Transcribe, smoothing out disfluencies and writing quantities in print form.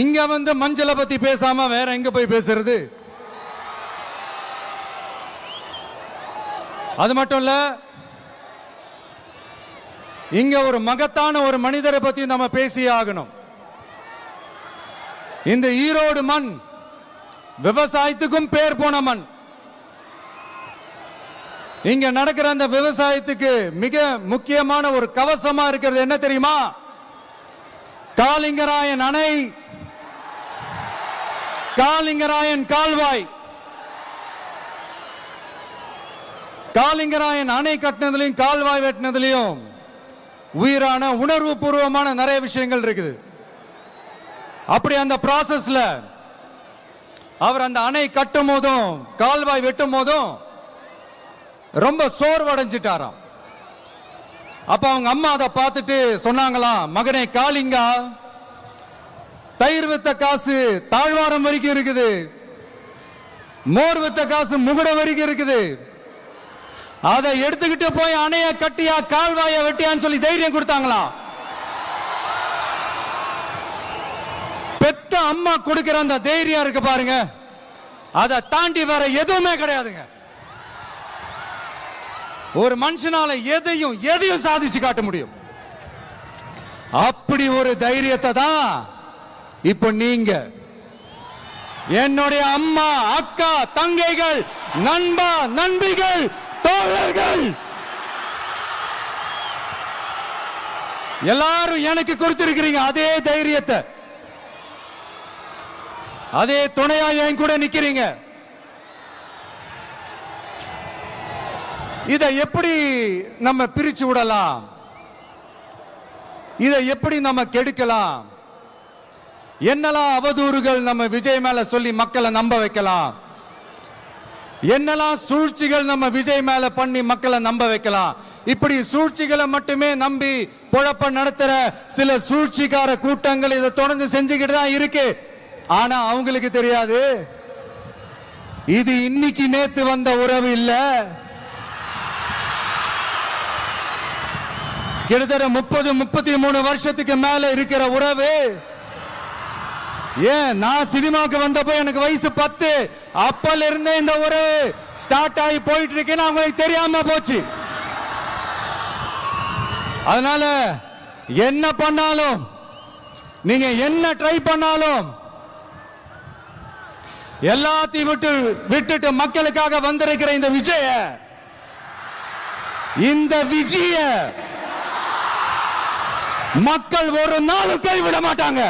இங்க வந்து மஞ்சளை பத்தி பேசாம வேற எங்க போய் பேசுறது? அது மட்டும் இல்ல, இங்க ஒரு மகத்தான ஒரு மனிதரை பத்தி நம்ம பேசியே ஆகணும். இந்த ஈரோடு மண் விவசாயத்துக்கும் பேர் போன மண். இங்க நடக்கிற அந்த விவசாயத்துக்கு மிக முக்கியமான ஒரு கவசமா இருக்கிறது என்ன தெரியுமா? காலிங்கராயன் அணை, காலிங்கராயன் கால்வாய். காலிங்கராயன் அணை கட்டினதுலயும் கால்வாய் வெட்டினதுலயும் உயிரான உணர்வு பூர்வமான நிறைய விஷயங்கள் இருக்குது. அப்படி அந்த ப்ராசஸ்ல அவர் அந்த அணை கட்டும் போதும் கால்வாய் வெட்டும் போதும் ரொம்ப சோர்வடைஞ்சிட்டாராம். அப்ப அவங்க அம்மா அதை பார்த்துட்டு சொன்னாங்களாம், மகனே காளிங்கா, தயிர் வித்த காசு தாழ்வாரம் வரைக்கும் இருக்குது, மோர் வித்த காசு முகுடம் வரைக்கும் இருக்குது, அதை எடுத்துக்கிட்டு போய் அணைய கட்டியா கால்வாய வெட்டியான்னு சொல்லி தைரியம் கொடுத்தாங்களா? பெத்த அம்மா கொடுக்கிற அந்த தைரியம் இருக்கு பாருங்க, அதை தாண்டி வேற எதுவுமே கிடையாதுங்க. ஒரு மனுஷனால எதையும் சாதிச்சு காட்ட முடியும். அப்படி ஒரு தைரியத்தை தான் இப்ப நீங்க, என்னுடைய அம்மா, அக்கா, தங்கைகள், நண்பா, நண்பிகள், தோழர்கள் எல்லாரும் எனக்கு கொடுத்திருக்கிறீங்க. அதே தைரியத்தை, அதே துணையா என் கூட நிக்கிறீங்க. இதை எப்படி நம்ம பிரிச்சு விடலாம்? இதை எப்படி நம்ம கெடுக்கலாம்? என்னெல்லாம் அவதூறுகள் நம்ம விஜய் மேல சொல்லி மக்களை நம்ப வைக்கலாம்? என்னெல்லாம் சூழ்ச்சிகள் நம்ம விஜய் மேல பண்ணி மக்களை நம்ப வைக்கலாம்? இப்படி சூழ்ச்சிகளை மட்டுமே நம்பி பொழப்ப நடத்துற சில சூழ்ச்சிக்கார கூட்டங்கள் இதை தொடர்ந்து செஞ்சுக்கிட்டு தான் இருக்கு. ஆனா அவங்களுக்கு தெரியாது, இது இன்னைக்கு நேத்து வந்த உறவு இல்ல. கிட்டத்தட்ட 30-33 வருஷத்துக்கு மேல இருக்கிற உறவு. ஏன், நான் சினிமாவுக்கு வந்தப்போ எனக்கு வயசு 10. அப்பல இருந்தே இந்த உறவு ஸ்டார்ட் ஆகி போயிட்டு இருக்குன்னு அவங்களுக்கு தெரியாம போச்சு. அதனால என்ன பண்ணாலும், நீங்க என்ன ட்ரை பண்ணாலும், எல்லாத்தையும் விட்டுட்டு மக்களுக்காக வந்திருக்கிற இந்த விஜய மக்கள் ஒரு நாளும் கைவிட மாட்டாங்க.